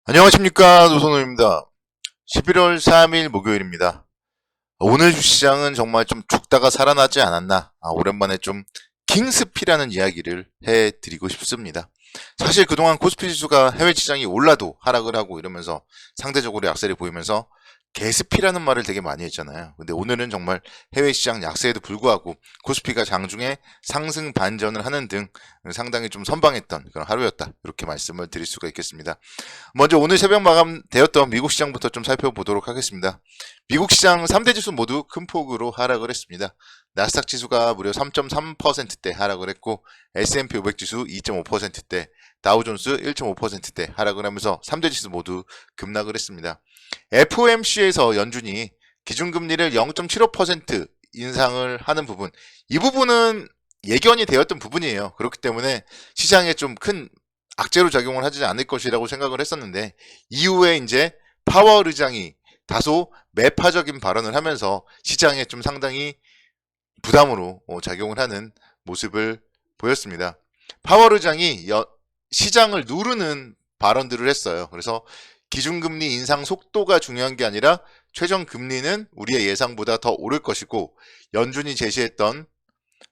안녕하십니까, 노선호입니다. 11월 3일 목요일입니다. 오늘 주시장은 정말 좀 죽다가 살아나지 않았나, 오랜만에 좀 킹스피라는 이야기를 해드리고 싶습니다. 사실 그동안 코스피 지수가 해외 시장이 올라도 하락을 하고 이러면서 상대적으로 약세를 보이면서 개스피라는 말을 되게 많이 했잖아요. 근데 오늘은 정말 해외 시장 약세에도 불구하고 코스피가 장중에 상승 반전을 하는 등 상당히 좀 선방했던 그런 하루였다, 이렇게 말씀을 드릴 수가 있겠습니다. 먼저 오늘 새벽 마감되었던 미국 시장부터 좀 살펴보도록 하겠습니다. 미국 시장 3대 지수 모두 큰 폭으로 하락을 했습니다. 나스닥 지수가 무려 3.3%대 하락을 했고, S&P 500 지수 2.5%대, 다우존스 1.5%대 하락을 하면서 3대 지수 모두 급락을 했습니다. FOMC에서 연준이 기준금리를 0.75% 인상을 하는 부분, 이 부분은 예견이 되었던 부분이에요. 그렇기 때문에 시장에 좀 큰 악재로 작용을 하지 않을 것이라고 생각을 했었는데, 이후에 이제 파월 의장이 다소 매파적인 발언을 하면서 시장에 좀 상당히 부담으로 작용을 하는 모습을 보였습니다. 파월 의장이 시장을 누르는 발언들을 했어요. 그래서 기준금리 인상 속도가 중요한 게 아니라 최종 금리는 우리의 예상보다 더 오를 것이고, 연준이 제시했던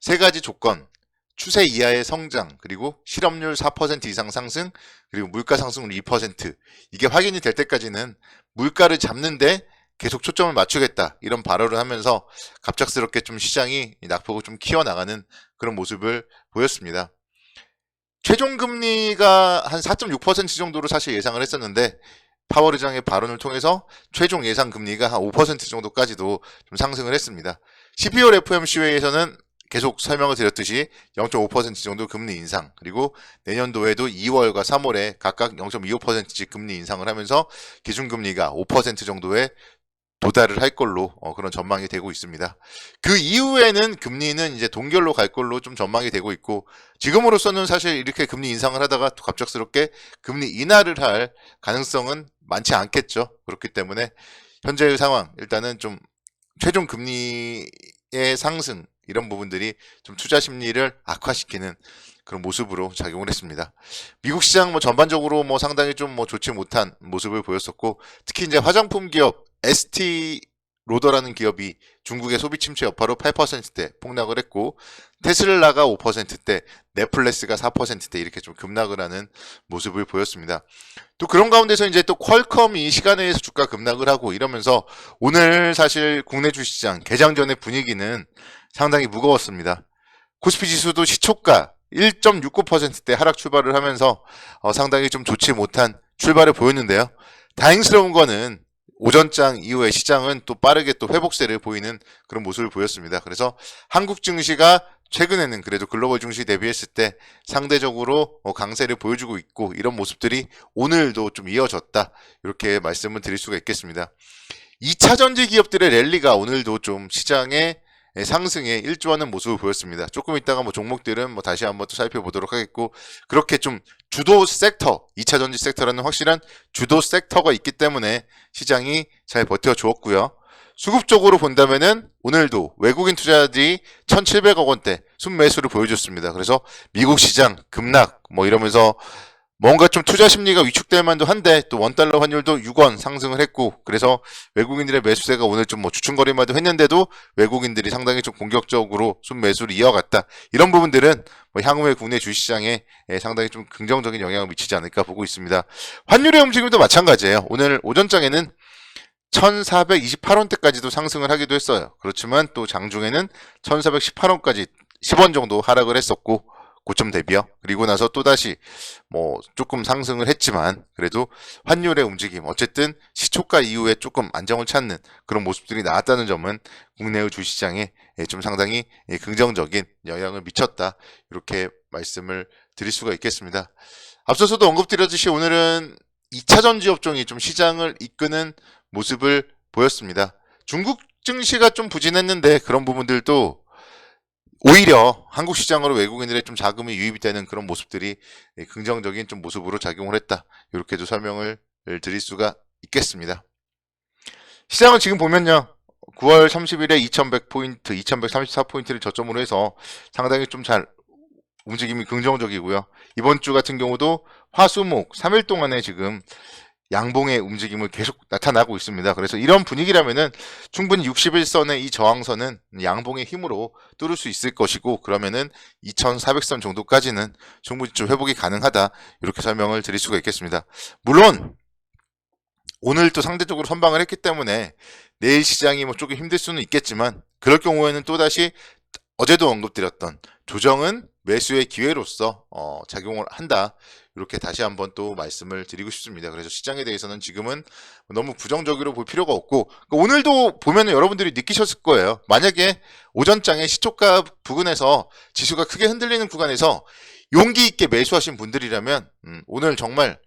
세 가지 조건, 추세 이하의 성장, 그리고 실업률 4% 이상 상승, 그리고 물가 상승률 2%, 이게 확인이 될 때까지는 물가를 잡는데 계속 초점을 맞추겠다, 이런 발언을 하면서 갑작스럽게 좀 시장이 낙폭을 좀 키워나가는 그런 모습을 보였습니다. 최종 금리가 한 4.6% 정도로 사실 예상을 했었는데, 파월 의장의 발언을 통해서 최종 예상 금리가 한 5% 정도까지도 좀 상승을 했습니다. 12월 FOMC 회의에서는 계속 설명을 드렸듯이 0.5% 정도 금리 인상, 그리고 내년도에도 2월과 3월에 각각 0.25%씩 금리 인상을 하면서 기준금리가 5% 정도에 도달을 할 걸로 그런 전망이 되고 있습니다. 그 이후에는 금리는 이제 동결로 갈 걸로 좀 전망이 되고 있고, 지금으로서는 사실 이렇게 금리 인상을 하다가 또 갑작스럽게 금리 인하를 할 가능성은 많지 않겠죠. 그렇기 때문에 현재의 상황, 일단은 좀 최종 금리의 상승, 이런 부분들이 좀 투자 심리를 악화시키는 그런 모습으로 작용을 했습니다. 미국 시장 전반적으로 상당히 좀 좋지 못한 모습을 보였었고, 특히 이제 화장품 기업 ST 로더라는 기업이 중국의 소비 침체 여파로 8%대 폭락을 했고, 테슬라가 5%대, 넷플릭스가 4%대 이렇게 좀 급락을 하는 모습을 보였습니다. 또 그런 가운데서 이제 또 퀄컴이 시간에 의해서 주가 급락을 하고 이러면서 오늘 사실 국내 주식시장 개장 전의 분위기는 상당히 무거웠습니다. 코스피 지수도 시초가 1.69%대 하락 출발을 하면서 상당히 좀 좋지 못한 출발을 보였는데요. 다행스러운 거는 오전장 이후에 시장은 또 빠르게 또 회복세를 보이는 그런 모습을 보였습니다. 그래서 한국 증시가 최근에는 그래도 글로벌 증시 대비했을 때 상대적으로 강세를 보여주고 있고, 이런 모습들이 오늘도 좀 이어졌다, 이렇게 말씀을 드릴 수가 있겠습니다. 2차전지 기업들의 랠리가 오늘도 좀 시장의 상승에 일조하는 모습을 보였습니다. 조금 있다가 종목들은 다시 한번 또 살펴보도록 하겠고, 그렇게 좀 주도 섹터, 2차전지 섹터라는 확실한 주도 섹터가 있기 때문에 시장이 잘 버텨주었고요. 수급적으로 본다면은 오늘도 외국인 투자자들이 1,700억 원대 순매수를 보여줬습니다. 그래서 미국 시장 급락 이러면서 뭔가 좀 투자 심리가 위축될 만도 한데, 또 원달러 환율도 6원 상승을 했고, 그래서 외국인들의 매수세가 오늘 좀 주춤거릴 만도 했는데도 외국인들이 상당히 좀 공격적으로 순매수를 이어갔다. 이런 부분들은 향후에 국내 주식시장에 상당히 좀 긍정적인 영향을 미치지 않을까 보고 있습니다. 환율의 움직임도 마찬가지예요. 오늘 오전장에는 1428원대까지도 상승을 하기도 했어요. 그렇지만 또 장중에는 1418원까지 10원 정도 하락을 했었고, 고점 대비요. 그리고 나서 또다시 조금 상승을 했지만, 그래도 환율의 움직임, 어쨌든 시초가 이후에 조금 안정을 찾는 그런 모습들이 나왔다는 점은 국내의 주시장에 좀 상당히 긍정적인 영향을 미쳤다, 이렇게 말씀을 드릴 수가 있겠습니다. 앞서서도 언급드렸듯이 오늘은 2차전지 업종이 좀 시장을 이끄는 모습을 보였습니다. 중국 증시가 좀 부진했는데, 그런 부분들도 오히려 한국 시장으로 외국인들의 좀 자금이 유입이 되는 그런 모습들이 긍정적인 좀 모습으로 작용을 했다, 이렇게도 설명을 드릴 수가 있겠습니다. 시장은 지금 보면요, 9월 30일에 2100포인트, 2134포인트를 저점으로 해서 상당히 좀 잘 움직임이 긍정적이고요. 이번 주 같은 경우도 화수목 3일 동안에 지금 양봉의 움직임을 계속 나타나고 있습니다. 그래서 이런 분위기라면은 충분히 61선의 이 저항선은 양봉의 힘으로 뚫을 수 있을 것이고, 그러면은 2400선 정도까지는 충분히 좀 회복이 가능하다, 이렇게 설명을 드릴 수가 있겠습니다. 물론 오늘 또 상대적으로 선방을 했기 때문에 내일 시장이 뭐 조금 힘들 수는 있겠지만, 그럴 경우에는 또다시 어제도 언급드렸던 조정은 매수의 기회로서 작용을 한다, 이렇게 다시 한번 또 말씀을 드리고 싶습니다. 그래서 시장에 대해서는 지금은 너무 부정적으로 볼 필요가 없고, 오늘도 보면 여러분들이 느끼셨을 거예요. 만약에 오전장에 시초가 부근에서 지수가 크게 흔들리는 구간에서 용기 있게 매수하신 분들이라면 오늘 정말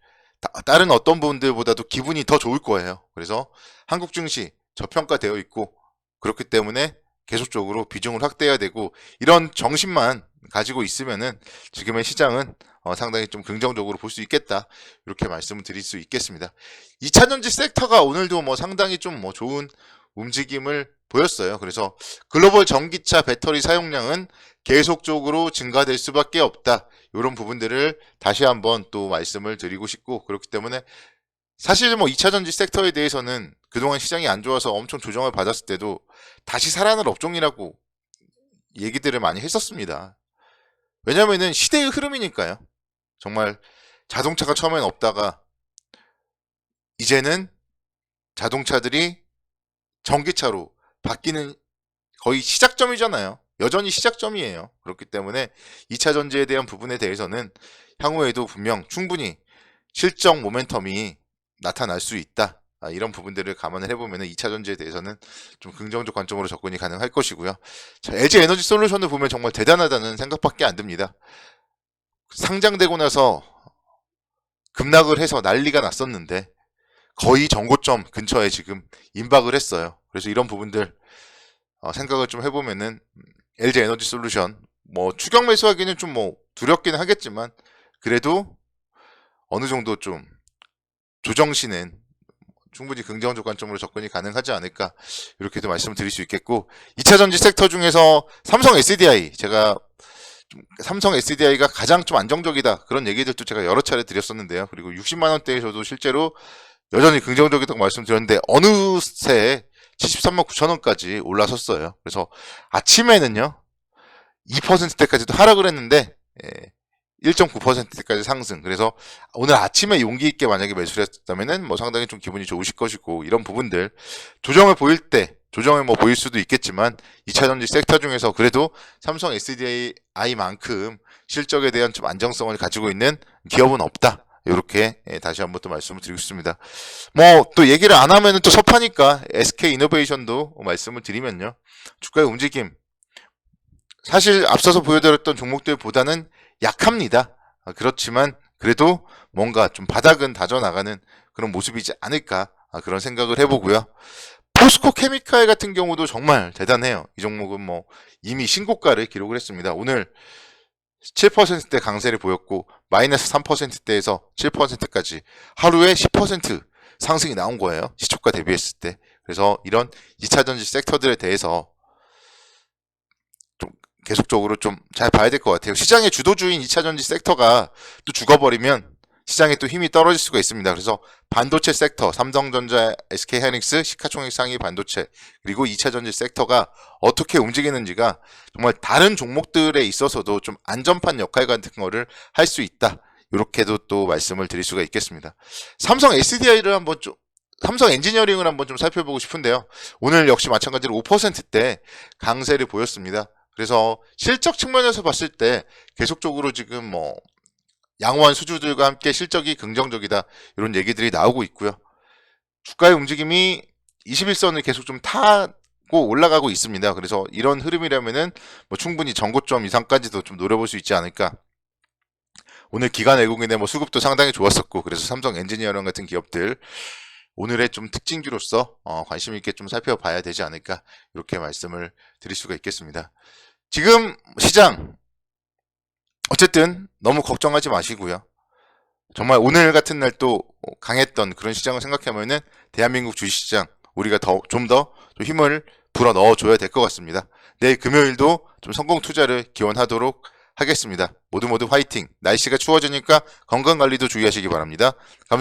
다른 어떤 분들보다도 기분이 더 좋을 거예요. 그래서 한국 증시 저평가되어 있고, 그렇기 때문에 계속적으로 비중을 확대해야 되고, 이런 정신만 가지고 있으면은 지금의 시장은 상당히 좀 긍정적으로 볼 수 있겠다, 이렇게 말씀을 드릴 수 있겠습니다. 2차전지 섹터가 오늘도 뭐 상당히 좀 뭐 좋은 움직임을 보였어요. 그래서 글로벌 전기차 배터리 사용량은 계속적으로 증가될 수밖에 없다, 이런 부분들을 다시 한번 또 말씀을 드리고 싶고, 그렇기 때문에 사실 뭐 2차전지 섹터에 대해서는 그동안 시장이 안 좋아서 엄청 조정을 받았을 때도 다시 살아날 업종이라고 얘기들을 많이 했었습니다. 왜냐면은 시대의 흐름이니까요. 정말 자동차가 처음엔 없다가 이제는 자동차들이 전기차로 바뀌는 거의 시작점이잖아요. 여전히 시작점이에요. 그렇기 때문에 2차 전지에 대한 부분에 대해서는 향후에도 분명 충분히 실적 모멘텀이 나타날 수 있다, 이런 부분들을 감안을 해보면 2차 전지에 대해서는 좀 긍정적 관점으로 접근이 가능할 것이고요. 자, LG 에너지 솔루션을 보면 정말 대단하다는 생각밖에 안 듭니다. 상장되고 나서 급락을 해서 난리가 났었는데 거의 전고점 근처에 지금 임박을 했어요. 그래서 이런 부분들 생각을 좀 해보면은 LG 에너지 솔루션 뭐 추격 매수하기는 좀 뭐 두렵기는 하겠지만, 그래도 어느 정도 좀 조정시는 충분히 긍정적 관점으로 접근이 가능하지 않을까, 이렇게도 말씀을 드릴 수 있겠고, 2차전지 섹터 중에서 삼성 SDI, 제가 삼성 SDI가 가장 좀 안정적이다, 그런 얘기들도 제가 여러 차례 드렸었는데요. 그리고 60만원대에서도 실제로 여전히 긍정적이다고 말씀드렸는데 어느새 73만 9천원까지 올라섰어요. 그래서 아침에는요 2%대까지도 하락을 했는데 1.9%까지 상승. 그래서 오늘 아침에 용기 있게 만약에 매수를 했다면은 뭐 상당히 좀 기분이 좋으실 것이고, 이런 부분들 조정을 보일 때 조정을 뭐 보일 수도 있겠지만 2차전지 섹터 중에서 그래도 삼성 SDI만큼 실적에 대한 좀 안정성을 가지고 있는 기업은 없다, 이렇게 다시 한번 또 말씀을 드리고 싶습니다. 뭐 또 얘기를 안 하면은 또 섭하니까 SK 이노베이션도 말씀을 드리면요, 주가의 움직임 사실 앞서서 보여드렸던 종목들보다는 약합니다. 그렇지만 그래도 뭔가 좀 바닥은 다져나가는 그런 모습이지 않을까, 그런 생각을 해보고요. 포스코 케미칼 같은 경우도 정말 대단해요. 이 종목은 뭐 이미 신고가를 기록을 했습니다. 오늘 7%대 강세를 보였고 마이너스 3%대에서 7%까지 하루에 10% 상승이 나온 거예요. 시초가 대비했을 때. 그래서 이런 2차전지 섹터들에 대해서 좀 계속적으로 좀 잘 봐야 될 것 같아요. 시장의 주도주인 2차전지 섹터가 또 죽어버리면 시장에 또 힘이 떨어질 수가 있습니다. 그래서 반도체 섹터, 삼성전자, SK하이닉스, 시가총액 상위 반도체, 그리고 2차전지 섹터가 어떻게 움직이는지가 정말 다른 종목들에 있어서도 좀 안전판 역할 같은 거를 할 수 있다, 이렇게도 또 말씀을 드릴 수가 있겠습니다. 삼성 SDI를 한번 좀, 삼성 엔지니어링을 한번 좀 살펴보고 싶은데요. 오늘 역시 마찬가지로 5%대 강세를 보였습니다. 그래서 실적 측면에서 봤을 때 계속적으로 지금 뭐 양호한 수주들과 함께 실적이 긍정적이다, 이런 얘기들이 나오고 있고요. 주가의 움직임이 21선을 계속 좀 타고 올라가고 있습니다. 그래서 이런 흐름이라면은 뭐 충분히 전고점 이상까지도 좀 노려볼 수 있지 않을까. 오늘 기관 외국인의 뭐 수급도 상당히 좋았었고, 그래서 삼성 엔지니어링 같은 기업들 오늘의 좀 특징주로서 관심 있게 좀 살펴봐야 되지 않을까, 이렇게 말씀을 드릴 수가 있겠습니다. 지금 시장 어쨌든 너무 걱정하지 마시고요. 정말 오늘 같은 날 또 강했던 그런 시장을 생각하면은 대한민국 주식시장 우리가 좀 더 힘을 불어 넣어줘야 될 것 같습니다. 내일 금요일도 좀 성공 투자를 기원하도록 하겠습니다. 모두 화이팅! 날씨가 추워지니까 건강관리도 주의하시기 바랍니다. 감사합니다.